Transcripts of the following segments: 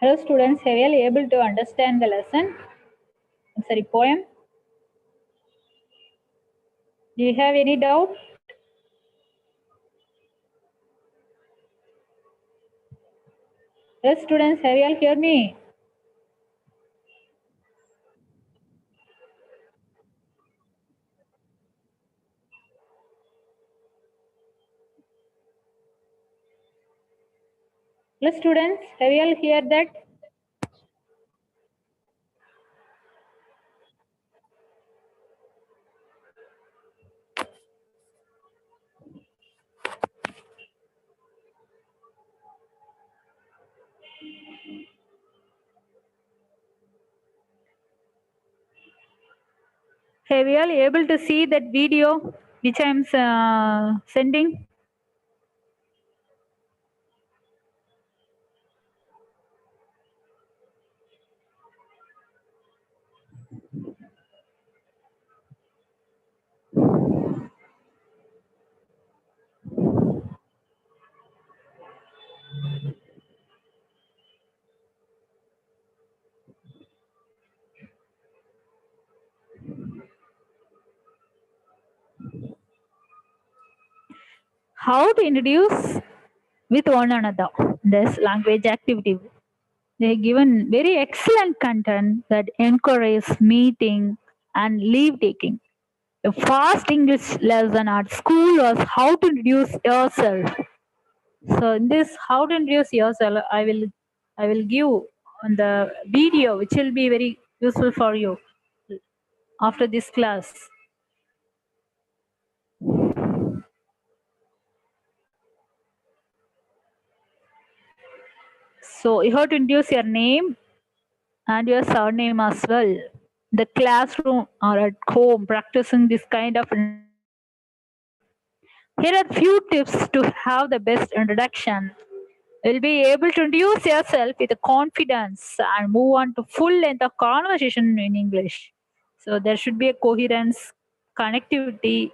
Hello students, have you all able to understand the lesson? Sorry, poem. Do you have any doubt? Hello students, have you all heard me? Hello students, have you all heard that? Have you all able to see that video which I am sending? How to introduce with one another this language activity. They given very excellent content that encourages meeting and leave taking. The first English lesson at school was how to introduce yourself. So in this how to introduce yourself, I will give on the video which will be very useful for you after this class. So you have to introduce your name and your surname as well. The classroom or at home practicing this kind of. Here are few tips to have the best introduction. You'll be able to introduce yourself with confidence and move on to full length of conversation in English. So there should be a coherence, connectivity,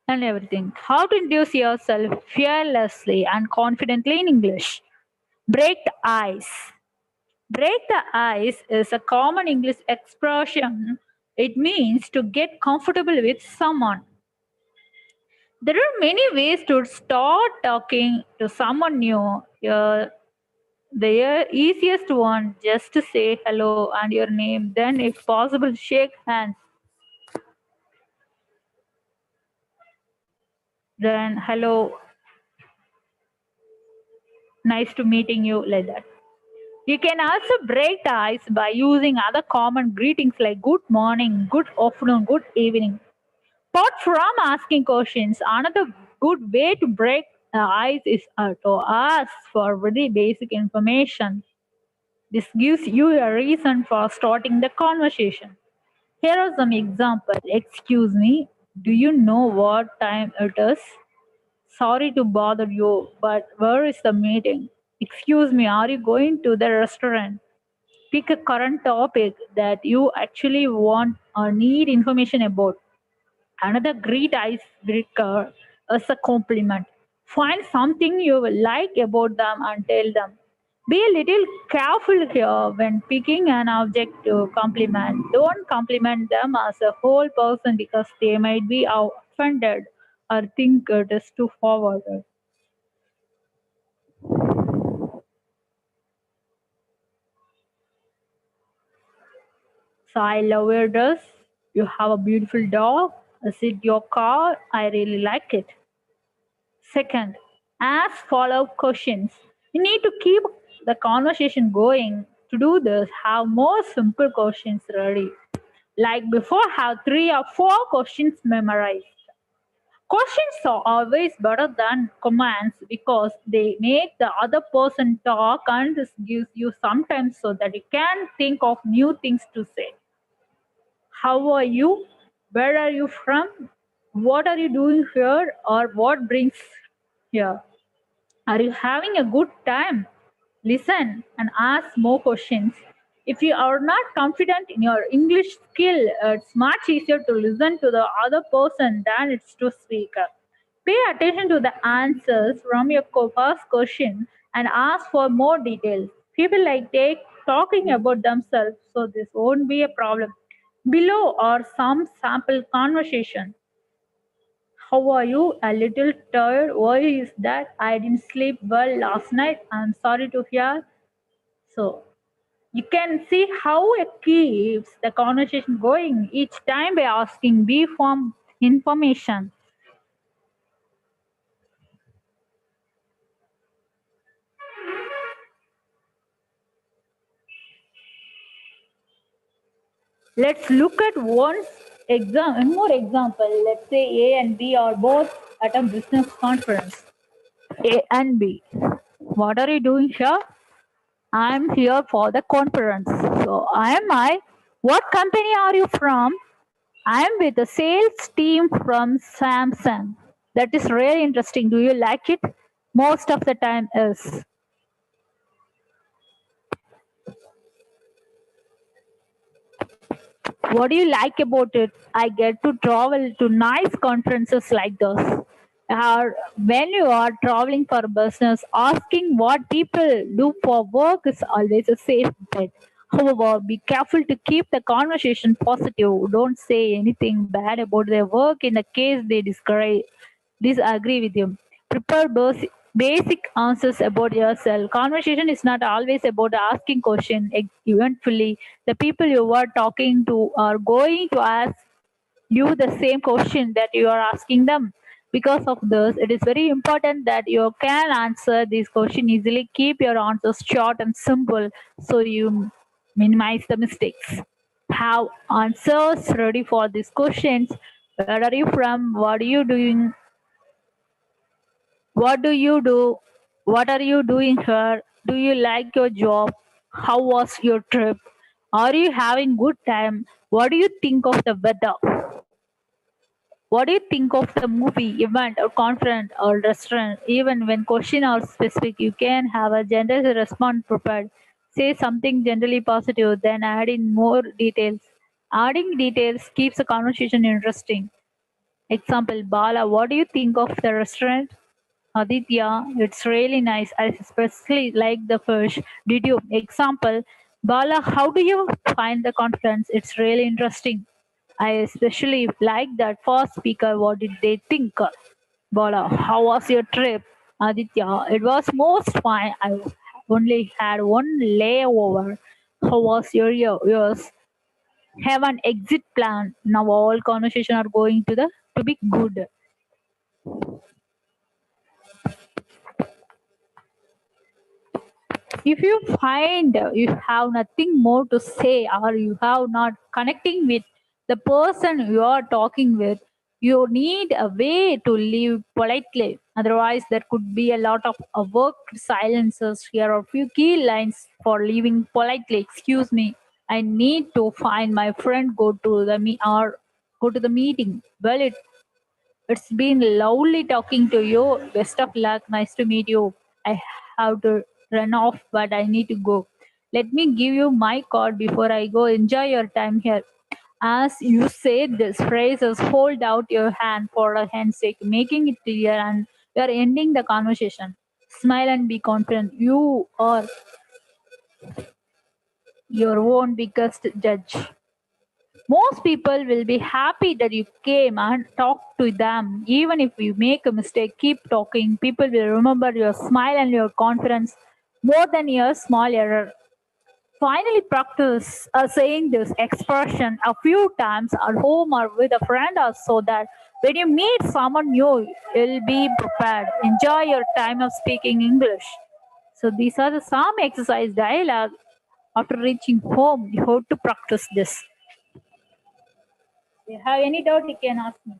and everything. How to introduce yourself fearlessly and confidently in English. Break the ice. Break the ice is a common English expression. It means to get comfortable with someone. There are many ways to start talking to someone new. The easiest one just to say hello and your name, then if possible shake hands, then hello, nice to meeting you, like that. You can also break the ice by using other common greetings like good morning, good afternoon, good evening. Apart from asking questions, another good way to break the ice is to ask for very basic information. This gives you a reason for starting the conversation. Here are some examples. Excuse me, do you know what time it is? Sorry to bother you, but where is the meeting? Excuse me, are you going to the restaurant? Pick a current topic that you actually want or need information about. Another great icebreaker is a compliment. Find something you will like about them and tell them. Be a little careful here when picking an object to compliment. Don't compliment them as a whole person because they might be offended or think it is too forward. So I love your dress. You have a beautiful dog. Is it your car? I really like it. Second, ask follow-up questions. You need to keep the conversation going. To do this, have more simple questions ready. Like before, have 3 or 4 questions memorized. Questions are always better than commands because they make the other person talk and this gives you some time so that you can think of new things to say. How are you? Where are you from? What are you doing here? Or what brings here? Are you having a good time? Listen and ask more questions. If you are not confident in your English skill, it's much easier to listen to the other person than it's to speak. Pay attention to the answers from your first question. and ask for more details. People like take talking about themselves, so this won't be a problem. Below are some sample conversation. How are you? A little tired. Why is that? I didn't sleep well last night. I'm sorry to hear. So you can see how it keeps the conversation going each time by asking B form information. Let's look at one more example. Let's say A and B are both at a business conference. A and B. What are you doing here? I'm here for the conference. So am I. What company are you from? I'm with the sales team from Samsung. That is really interesting. Do you like it? Most of the time is. What do you like about it? I get to travel to nice conferences like this. When you are traveling for business, asking what people do for work is always a safe bet. However, be careful to keep the conversation positive. Don't say anything bad about their work in the case they disagree with you. Prepare basic answers about yourself. Conversation is not always about asking questions. Eventually, the people you are talking to are going to ask you the same question that you are asking them. Because of this, it is very important that you can answer this question easily. Keep your answers short and simple so you minimize the mistakes. Have answers ready for these questions. Where are you from? What are you doing? What do you do? What are you doing here? Do you like your job? How was your trip? Are you having good time? What do you think of the weather? What do you think of the movie, event, or conference or restaurant? Even when question are specific, you can have a general response prepared. Say something generally positive, then add in more details. Adding details keeps the conversation interesting. Example, Bala, what do you think of the restaurant? Aditya, it's really nice. I especially like the fish. Did you? Example, Bala, how do you find the conference? It's really interesting. I especially like that first speaker. What did they think? Bala, how was your trip? Aditya, it was most fine. I only had one layover. How was yours? Have an exit plan. Now all conversation are going to be good. If you find you have nothing more to say or you have not connecting with the person you are talking with, you need a way to leave politely. Otherwise, there could be a lot of work silences. Here are a few key lines for leaving politely. Excuse me, I need to find my friend. Go to the meeting. Well, it's been lovely talking to you. Best of luck. Nice to meet you. I have to run off, but I need to go. Let me give you my card before I go. Enjoy your time here. As you say these phrases, hold out your hand for a handshake, making it clear and you are ending the conversation. Smile and be confident. You are your own biggest judge. Most people will be happy that you came and talked to them. Even if you make a mistake, keep talking. People will remember your smile and your confidence more than your small error. Finally, practice saying this expression a few times at home or with a friend or so that when you meet someone new, you'll be prepared. Enjoy your time of speaking English. So these are the some exercise dialogue. After reaching home, you have to practice this. If you have any doubt, you can ask me.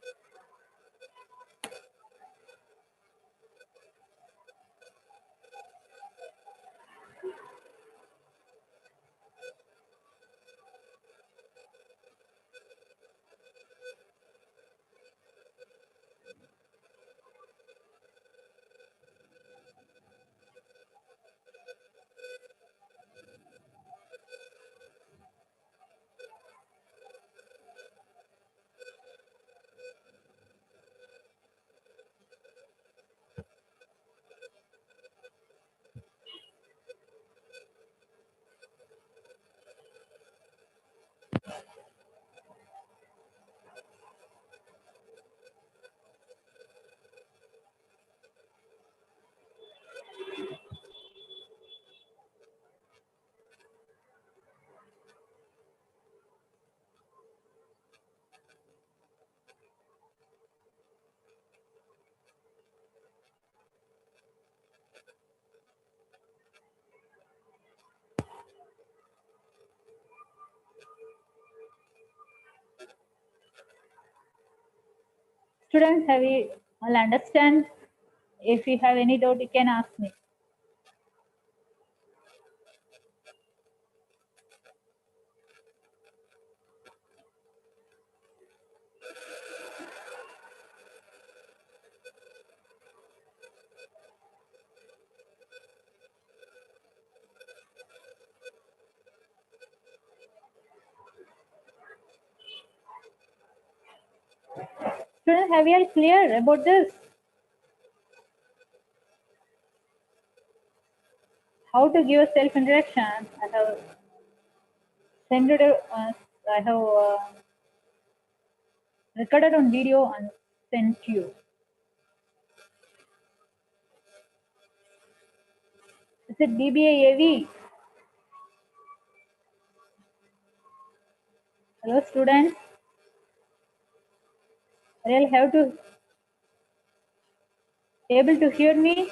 Students, have you all understand? If you have any doubt, you can ask me. Students, have you all clear about this? How to give a self introduction? I have sent it. I have recorded on video and sent you. Is it BBAAV? Hello, students. Are you all have to able to hear me?